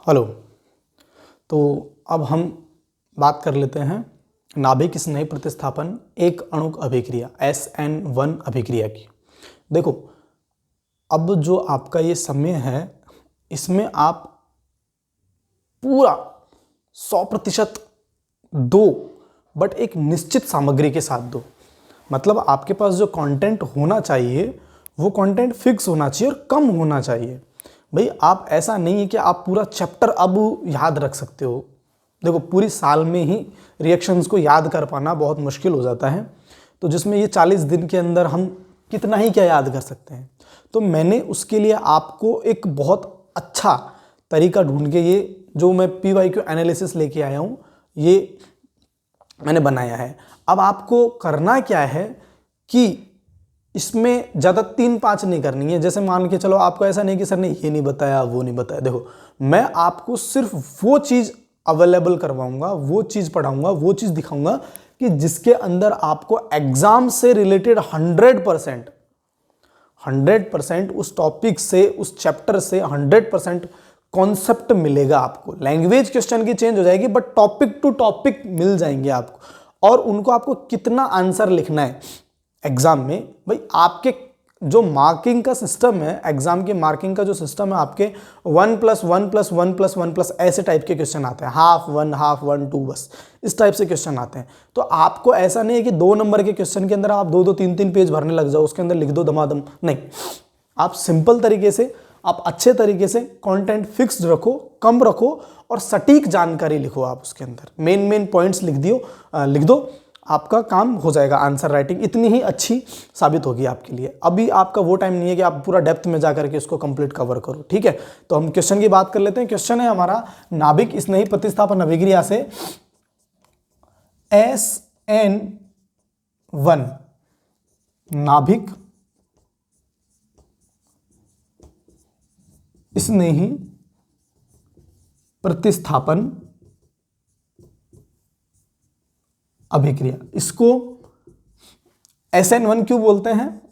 Hello. तो अब हम बात कर लेते हैं नाभिक स्नेही प्रतिस्थापन एक अणुक अभिक्रिया SN1 अभिक्रिया की। देखो, अब जो आपका ये समय है इसमें आप पूरा 100% दो, बट एक निश्चित सामग्री के साथ दो। मतलब आपके पास जो कंटेंट होना चाहिए वो कंटेंट फिक्स होना चाहिए और कम होना चाहिए। भाई आप ऐसा नहीं है कि आप पूरा चैप्टर अब याद रख सकते हो। देखो, पूरी साल में ही रिएक्शंस को याद कर पाना बहुत मुश्किल हो जाता है, तो जिसमें ये 40 दिन के अंदर हम कितना ही क्या याद कर सकते हैं। तो मैंने उसके लिए आपको एक बहुत अच्छा तरीका ढूंढ के ये जो मैं PYQ एनालिसिस लेके आया हूँ ये मैंने बनाया है। अब आपको करना क्या है कि इसमें ज़्यादा 3-5 नहीं करनी है। जैसे मान के चलो आपको ऐसा नहीं कि सर ने ये नहीं बताया वो नहीं बताया। देखो, मैं आपको सिर्फ वो चीज़ अवेलेबल करवाऊंगा, वो चीज़ पढ़ाऊंगा, वो चीज़ दिखाऊंगा कि जिसके अंदर आपको एग्जाम से रिलेटेड 100% उस टॉपिक से, उस चैप्टर से 100% कॉन्सेप्ट मिलेगा आपको। लैंग्वेज क्वेश्चन की चेंज हो जाएगी बट टॉपिक टू टॉपिक मिल जाएंगे आपको। और उनको आपको कितना आंसर लिखना है एग्जाम में, भाई आपके जो मार्किंग का सिस्टम है, एग्जाम के मार्किंग का जो सिस्टम है, आपके 1+1+1+1+ ऐसे टाइप के क्वेश्चन आते हैं, हाफ 1 हाफ 1 2, बस इस टाइप से क्वेश्चन आते हैं। तो आपको ऐसा नहीं है कि 2 नंबर के क्वेश्चन के अंदर आप 2-2 3-3 पेज भरने लग जाओ, उसके अंदर लिख दो धमाधम। नहीं, आप सिंपल तरीके से, आप अच्छे तरीके से कंटेंट फिक्स्ड रखो, कम रखो और सटीक जानकारी लिखो। आप उसके अंदर मेन पॉइंट्स लिख दो, आपका काम हो जाएगा। आंसर राइटिंग इतनी ही अच्छी साबित होगी आपके लिए। अभी आपका वो टाइम नहीं है कि आप पूरा डेप्थ में जाकर के इसको कंप्लीट कवर करो, ठीक है। तो हम क्वेश्चन की बात कर लेते हैं। क्वेश्चन है हमारा, नाभिक स्नेही प्रतिस्थापन अभिक्रिया से SN1 नाभिक स्नेही प्रतिस्थापन अभिक्रिया, इसको SN1 क्यों बोलते हैं?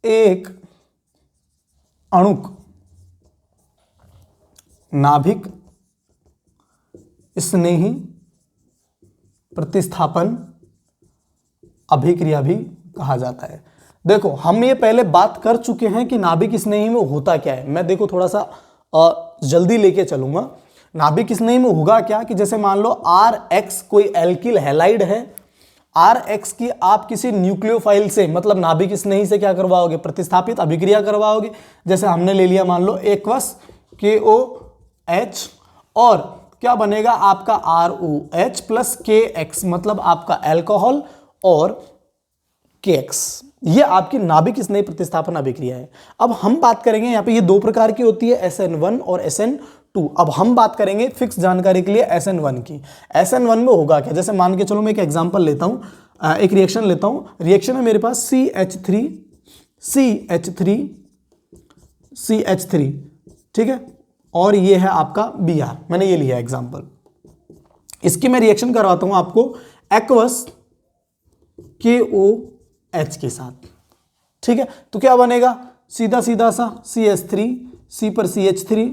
एक अणुक नाभिक स्नेही प्रतिस्थापन अभिक्रिया भी कहा जाता है। देखो, हम ये पहले बात कर चुके हैं कि नाभिक स्नेही में होता क्या है। मैं देखो थोड़ा सा जल्दी लेके चलूंगा। नाभिक स्नेही में होगा क्या कि जैसे मान लो RX कोई एल्किल हैलाइड है, RX की आप किसी न्यूक्लियोफाइल से, मतलब नाभिक स्नेही से क्या करवाओगे? प्रतिस्थापित अभिक्रिया करवाओगे। जैसे हमने ले लिया मान लो एक्वस KOH, और क्या बनेगा आपका ROH प्लस KX, मतलब आपका अल्कोहल और KX। ये आपकी नाभिक स्नेही प्रतिस्थापन अभिक्रिया है। अब हम बात करेंगे, यहाँ पे ये 2 प्रकार की होती है, SN1 और SN2। अब हम बात करेंगे फिक्स जानकारी के लिए SN1 की। SN1 में होगा क्या? जैसे मान के चलो मैं एक एग्जांपल लेता हूँ, एक रिएक्शन लेता हूँ। रिएक्शन है मेरे पास CH3, ठीक है, और ये है आपका Br। मैंने ये लिया एग्जांपल, इसकी मैं रिएक्शन करवाता हूँ आपको एक्वस KOH के साथ, ठीक है। तो क्या बनेगा? सीधा सीधा सा CH3, C पर CH3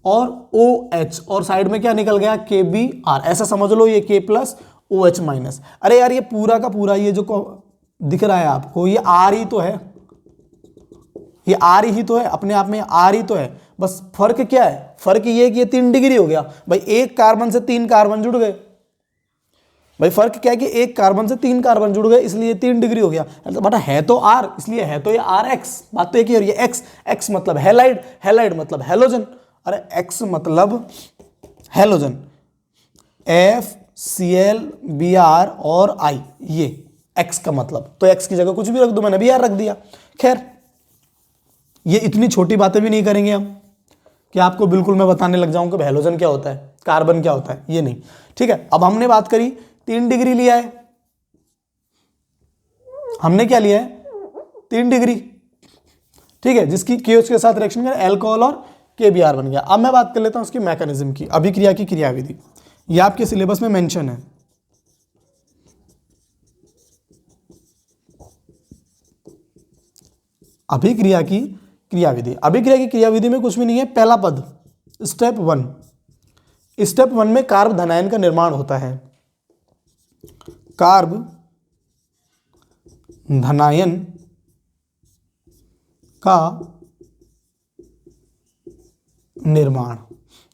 और OH, और साइड में क्या निकल गया? KBr। ऐसा समझ लो ये K प्लस OH माइनस। अरे यार, ये पूरा का पूरा ये जो दिख रहा है आपको, ये R ही तो है, ये R ही तो है, अपने आप में R ही तो है। बस फर्क क्या है? फर्क ये है कि ये 3 डिग्री हो गया। भाई एक कार्बन से 3 कार्बन जुड़ गए। भाई फर्क क्या है कि एक कार्बन से 3 कार्बन जुड़ गए, इसलिए 3 डिग्री हो गया। बट है तो R, इसलिए है तो ये RX। बात तो एक ही है। ये X मतलब हैलाइड, हैलाइड मतलब हैलोजन। अरे X मतलब हैलोजन, FCl Br और I, ये X का मतलब। तो X की जगह कुछ भी रख दो, मैंने Br रख दिया। खैर, ये इतनी छोटी बातें भी नहीं करेंगे हम कि आपको बिल्कुल मैं बताने लग जाऊं कि हैलोजन क्या होता है, कार्बन क्या होता है, ये नहीं, ठीक है। अब हमने बात करी, 3 डिग्री लिया है, हमने क्या लिया है? 3 डिग्री, ठीक है, जिसकी KOH के साथ रिएक्शन करें, अल्कोहल और KBr बन गया। अब मैं बात कर लेता हूं उसकी मैकेनिज्म की, अभिक्रिया की क्रियाविधि। यह आपके सिलेबस में मेंशन है। अभिक्रिया की क्रियाविधि, अभिक्रिया की क्रियाविधि में कुछ भी नहीं है। पहला पद स्टेप 1, स्टेप 1 में कार्ब धनायन का निर्माण होता है। कार्ब धनायन का निर्माण,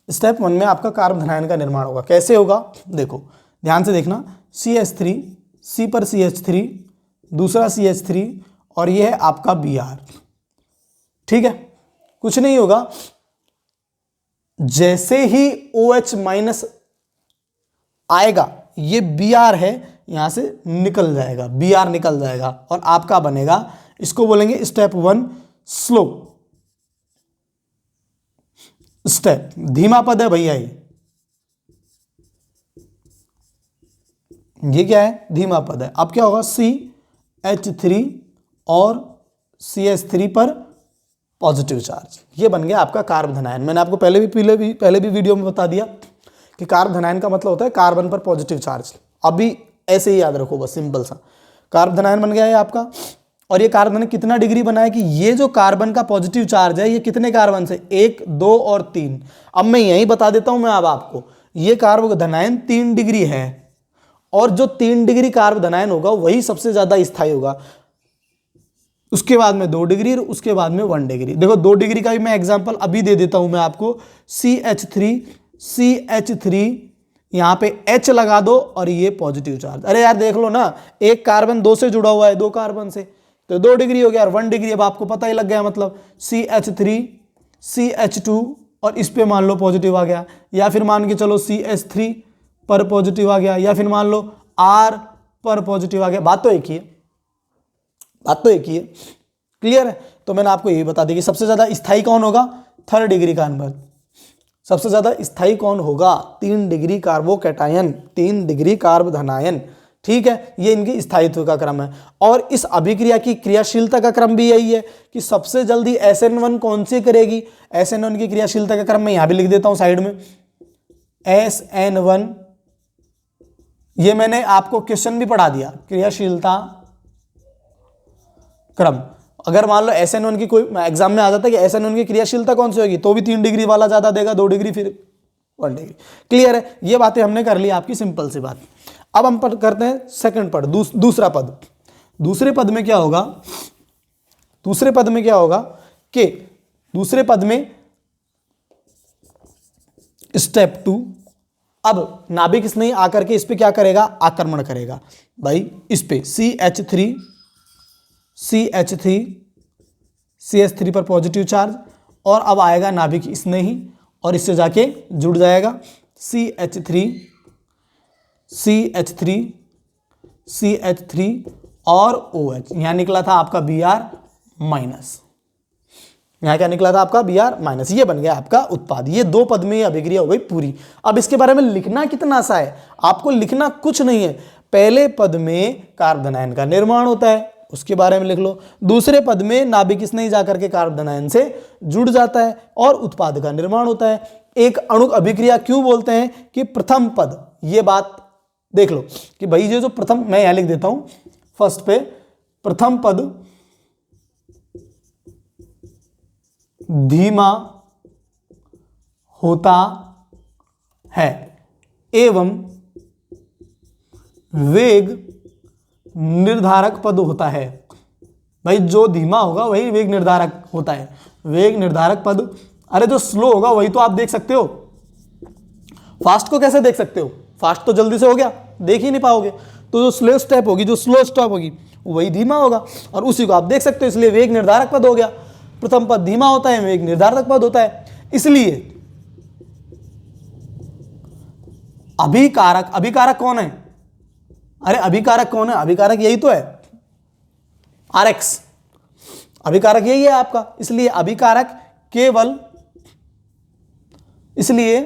स्टेप 1 में आपका कार्ब धनायन का निर्माण होगा। कैसे होगा, देखो ध्यान से देखना, CH3, C पर CH3, दूसरा CH3 और ये है आपका Br। ठीक है, कुछ नहीं होगा, जैसे ही OH माइनस आएगा ये Br है, यहां से निकल जाएगा, Br निकल जाएगा और आपका बनेगा, इसको बोलेंगे स्टेप 1 स्लो स्टेप, धीमा पद है भैया ये क्या है, धीमा पद है। अब क्या होगा, CH3 और CH3 पर पॉजिटिव चार्ज, ये बन गया आपका कार्ब धनायन। मैंने आपको पहले भी वीडियो में बता दिया कि कार्ब धनायन का मतलब होता है कार्बन पर पॉजिटिव चार्ज। अभी ऐसे ही याद रखो, बस सिंपल सा, कार्ब धनायन बन गया है आपका। और ये कार्बन ने कितना डिग्री बनाया कि ये जो कार्बन का पॉजिटिव चार्ज है ये कितने कार्बन से, 1, 2 और 3। अब मैं यही बता देता हूं मैं अब आपको, ये कार्ब धनायन 3 डिग्री है और जो 3 डिग्री कार्ब धनायन होगा वही सबसे ज्यादा स्थायी होगा। उसके बाद में 2 डिग्री और उसके बाद में 1 डिग्री। देखो 2 डिग्री का भी मैं एग्जांपल अभी दे देता हूं मैं आपको, CH3 यहां पे H लगा दो और ये पॉजिटिव चार्ज। अरे यार देख लो ना, एक कार्बन 2 से जुड़ा हुआ है, 2 कार्बन से, तो 2 डिग्री हो गया और 1 डिग्री अब आपको पता ही लग गया, मतलब CH3 CH2 और इस पे मान लो पॉजिटिव आ गया, या फिर मान के चलो CH3 पर पॉजिटिव आ गया, या फिर मान लो R पर पॉजिटिव आ गया। बात तो एक ही है, बात तो एक ही है, क्लियर है। तो मैंने आपको यही बता दी कि सबसे ज्यादा स्थायी कौन होगा, 3rd डिग्री कार्बन। सबसे ज्यादा स्थायी कौन होगा, 3 डिग्री कार्बोकैटायन, 3 डिग्री कार्ब धनायन। ठीक है, ये इनकी स्थायित्व का क्रम है। और इस अभिक्रिया की क्रियाशीलता का क्रम भी यही है कि सबसे जल्दी SN1 कौन सी करेगी। SN1 की क्रियाशीलता का क्रम मैं यहां भी लिख देता हूं साइड में, SN1, ये मैंने आपको क्वेश्चन भी पढ़ा दिया, क्रियाशीलता क्रम। अगर मान लो SN1 की कोई एग्जाम में आ जाता है कि SN1 की क्रियाशीलता कौन सी होगी, तो भी 3 डिग्री वाला ज्यादा देगा, 2 डिग्री फिर 1 डिग्री। क्लियर है, ये बातें हमने कर ली आपकी, सिंपल सी बात। अब हम करते हैं सेकंड पद, दूसरा पद। दूसरे पद में क्या होगा, दूसरे पद में क्या होगा कि दूसरे पद में स्टेप 2, अब नाभिक स्नेही आकर के इस पे क्या करेगा, आक्रमण करेगा भाई, इस पे CH3 पर पॉजिटिव चार्ज, और अब आएगा नाभिक स्नेही और इससे जाके जुड़ जाएगा CH3 और OH। यहां निकला था आपका Br माइनस, यहां क्या निकला था आपका Br माइनस, ये बन गया आपका उत्पाद। ये 2 पद में ये अभिक्रिया हो गई पूरी। अब इसके बारे में लिखना कितना सा है, आपको लिखना कुछ नहीं है। पहले पद में कार्ब धनायन का निर्माण होता है, उसके बारे में लिख लो। दूसरे पद में नाभिक स्नेही जाकर के कार्ब धनायन से जुड़ जाता है और उत्पाद का निर्माण होता है। एक अणुक अभिक्रिया क्यों बोलते हैं कि प्रथम पद, ये बात देख लो कि भाई ये जो प्रथम, मैं यहां लिख देता हूं फर्स्ट पे, प्रथम पद धीमा होता है एवं वेग निर्धारक पद होता है। भाई जो धीमा होगा वही वेग निर्धारक होता है, वेग निर्धारक पद। अरे जो स्लो होगा वही तो आप देख सकते हो, फास्ट को कैसे देख सकते हो, फास्ट तो जल्दी से हो गया, देख ही नहीं पाओगे। तो जो स्लो स्टेप होगी, जो स्लो स्टॉप होगी, वही धीमा होगा और उसी को आप देख सकते हो, इसलिए वेग निर्धारक पद हो गया। प्रथम पद धीमा होता है, वेग निर्धारक पद होता है। इसलिए अभिकारक, अभिकारक कौन है, अरे अभिकारक कौन है, अभिकारक यही तो है RX, अभिकारक यही है आपका। इसलिए अभिकारक केवल, इसलिए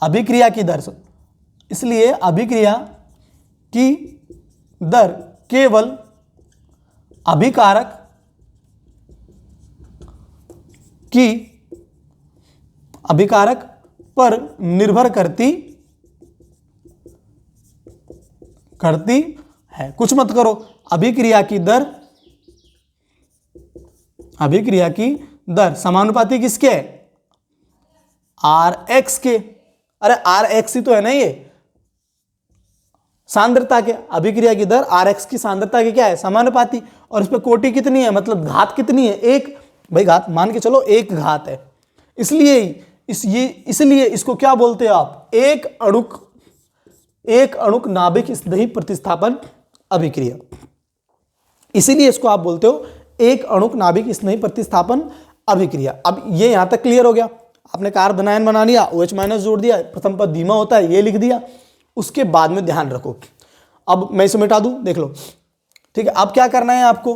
अभिक्रिया की दर, इसलिए अभिक्रिया की दर केवल अभिकारक की, अभिकारक पर निर्भर करती है। कुछ मत करो, अभिक्रिया की दर, अभिक्रिया की दर समानुपाती किसके है, आर एक्स के, अरे आर एक्स ही तो है ना ये सांद्रता के, अभिक्रिया की दर आर एक्स की सांद्रता के क्या है, समानुपाती। और इस पे कोटि कितनी है, मतलब घात कितनी है, एक, भाई घात मान के चलो एक घात है, इसलिए इसको क्या बोलते हो आप, एक अणुक नाभिक स्नेही प्रतिस्थापन अभिक्रिया, इसीलिए इसको आप बोलते हो एक अणुक नाभिक स्नेही प्रतिस्थापन अभिक्रिया। अब ये यहां तक क्लियर हो गया, आपने कार्ब धनायन बना लिया, OH माइनस जोड़ दिया, प्रथम पद धीमा होता है ये लिख दिया। उसके बाद में ध्यान रखो, अब मैं इसे मिटा दूं, देख लो, ठीक है। अब क्या करना है आपको,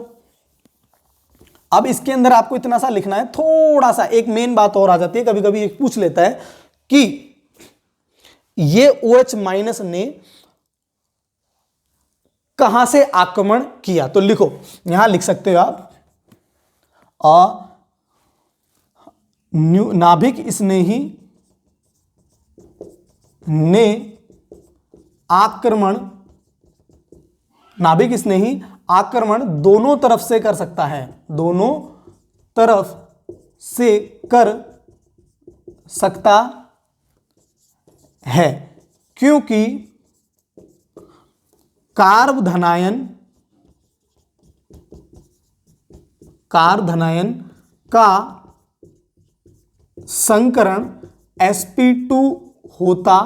अब इसके अंदर आपको इतना सा लिखना है, थोड़ा सा एक मेन बात और आ जाती है, कभी कभी एक पूछ लेता है कि ये OH माइनस ने कहां से आक्रमण किया, तो लिखो, यहां लिख सकते हो आप, नाभिक स्नेही ने आक्रमण, नाभिक स्नेही आक्रमण दोनों तरफ से कर सकता है, दोनों तरफ से कर सकता है, क्योंकि कार्ब धनायन का संकरण sp2 होता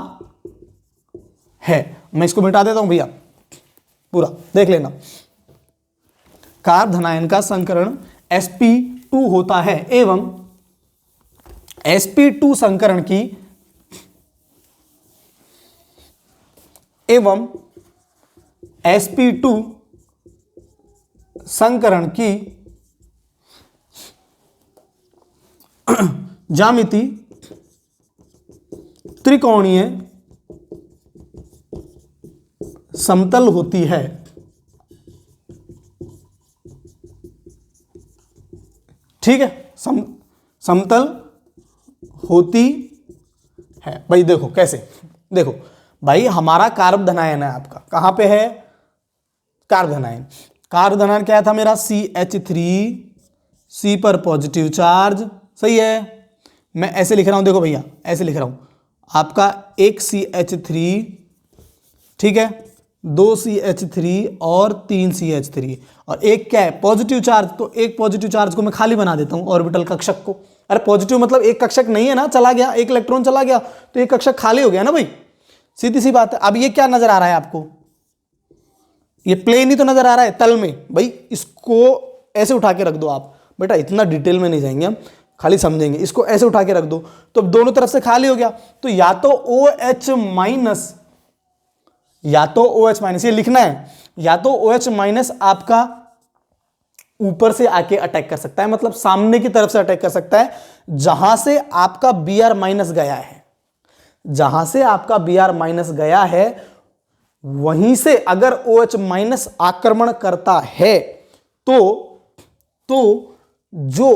है। मैं इसको मिटा देता हूं भैया, पूरा देख लेना, कार्ब धनायन का संकरण sp2 होता है एवं sp2 संकरण की sp2 संकरण की ज्यामिति त्रिकोणीय समतल होती है, ठीक है, समतल होती है। भाई देखो कैसे, देखो भाई हमारा कार्ब धनायन है आपका, कहां पे है, कार्ब धनायन, कार्ब धनायन क्या था मेरा, CH3, C पर पॉजिटिव चार्ज, सही है। मैं ऐसे लिख रहा हूं, देखो भैया ऐसे लिख रहा हूं, आपका एक CH3, ठीक है, 2 CH3 और 3 CH3, और एक क्या है पॉजिटिव चार्ज, तो एक पॉजिटिव चार्ज को मैं खाली बना देता हूं ऑर्बिटल कक्षक को। अरे पॉजिटिव मतलब एक कक्षक नहीं है ना, चला गया, एक इलेक्ट्रॉन चला गया तो एक कक्षक खाली हो गया ना भाई, सीधी सी बात है। अब ये क्या नजर आ रहा है आपको, ये प्लेन ही तो नजर आ रहा है तल में, भाई इसको ऐसे उठा के रख दो आप, बेटा इतना डिटेल में नहीं जाएंगे हम, खाली समझेंगे, इसको ऐसे उठा के रख दो तो दोनों तरफ से खाली हो गया, तो या तो OH माइनस, या तो OH माइनस, ये लिखना है, या तो OH माइनस आपका ऊपर से आके अटैक कर सकता है, मतलब सामने की तरफ से अटैक कर सकता है, जहां से आपका Br माइनस गया है, जहां से आपका Br माइनस गया है वहीं से अगर OH माइनस आक्रमण करता है तो जो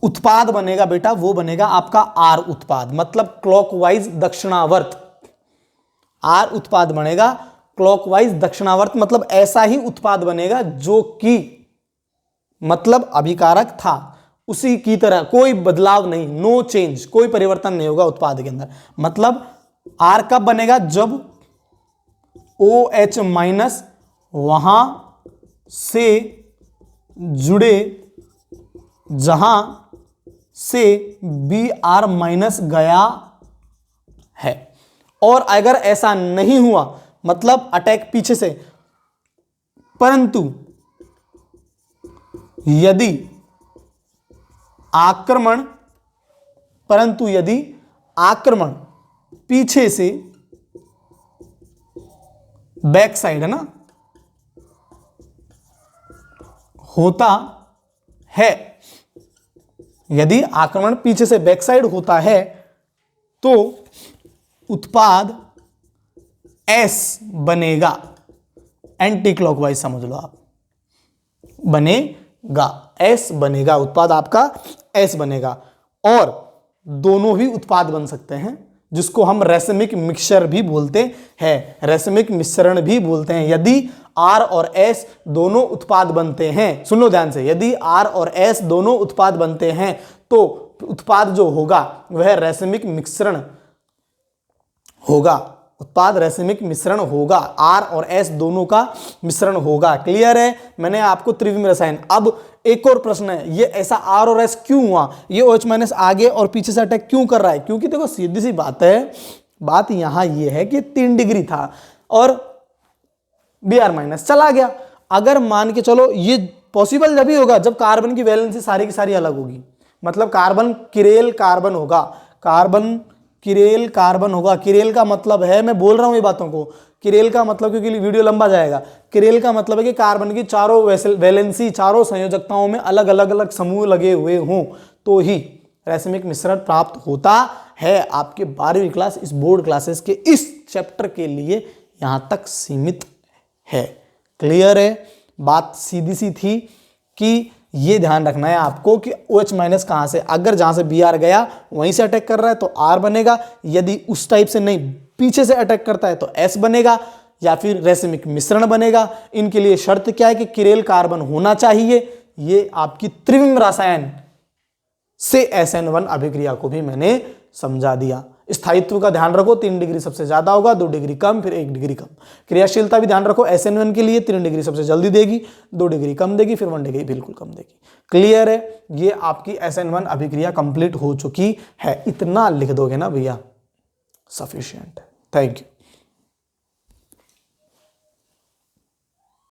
उत्पाद बनेगा बेटा वो बनेगा आपका R उत्पाद, मतलब क्लॉकवाइज दक्षिणावर्त, R उत्पाद बनेगा क्लॉकवाइज दक्षिणावर्त, मतलब ऐसा ही उत्पाद बनेगा जो कि मतलब अभिकारक था उसी की तरह, कोई बदलाव नहीं, नो चेंज, कोई परिवर्तन नहीं होगा उत्पाद के अंदर। मतलब R कब बनेगा, जब OH माइनस वहां से जुड़े जहां से Br माइनस गया है। और अगर ऐसा नहीं हुआ, मतलब अटैक पीछे से, परंतु यदि आक्रमण पीछे से, बैक साइड है ना, होता है, यदि आक्रमण पीछे से बैक साइड होता है तो उत्पाद S बनेगा, एंटी क्लॉकवाइज समझ लो आप, बनेगा S बनेगा, उत्पाद आपका S बनेगा। और दोनों ही उत्पाद बन सकते हैं, जिसको हम रैसमिक मिक्सचर भी बोलते हैं, रैसमिक मिश्रण भी बोलते हैं। यदि R और S दोनों उत्पाद बनते हैं, सुन लो ध्यान से, यदि R और S दोनों उत्पाद बनते हैं तो उत्पाद जो होगा वह रैसिमिक मिश्रण होगा, उत्पाद रैसिमिक मिश्रण होगा, R और S दोनों का मिश्रण होगा। क्लियर है? मैंने आपको त्रिविम रसायन। अब एक और प्रश्न है, ये ऐसा R और S क्यों हुआ, ये OH- आगे और पीछे से अटैक क्यों कर रहा है? क्योंकि देखो सीधी सी बात है, बात यहां ये है कि 3 डिग्री था और Br- चला गया। अगर मान के चलो, ये पॉसिबल जब ही होगा जब कार्बन की वैलेंसी सारी की सारी अलग होगी, मतलब कार्बन किरेल कार्बन होगा, कार्बन किरेल कार्बन होगा। किरेल का मतलब है, मैं बोल रहा हूं ये बातों को, किरेल का मतलब, क्योंकि वीडियो लंबा जाएगा, किरेल का मतलब है कि कार्बन की चारों वैलेंसी, चारों संयोजकताओं में अलग अलग अलग समूह लगे हुए हों तो ही रैसिमिक मिश्रण प्राप्त होता है। आपके 12वीं क्लास इस बोर्ड क्लासेस के इस चैप्टर के लिए यहां तक सीमित है। क्लियर है? बात सीधी सी थी कि ये ध्यान रखना है आपको कि OH- कहां से, अगर जहां से Br गया वहीं से अटैक कर रहा है तो R बनेगा, यदि उस टाइप से नहीं पीछे से अटैक करता है तो S बनेगा, या फिर रैसिमिक मिश्रण बनेगा। इनके लिए शर्त क्या है कि किरेल कार्बन होना चाहिए। ये आपकी त्रिविम रसायन से SN1 अभिक्रिया को भी मैंने समझा दिया। स्थायित्व का ध्यान रखो, 3 डिग्री सबसे ज्यादा होगा, 2 डिग्री कम, फिर 1 डिग्री कम। क्रियाशीलता भी ध्यान रखो, SN1 के लिए 3 डिग्री सबसे जल्दी देगी, 2 डिग्री कम देगी, फिर 1 डिग्री बिल्कुल कम देगी। क्लियर है? ये आपकी SN1 अभिक्रिया कंप्लीट हो चुकी है। इतना लिख दोगे ना भैया, सफिशिएंट है। Thank you.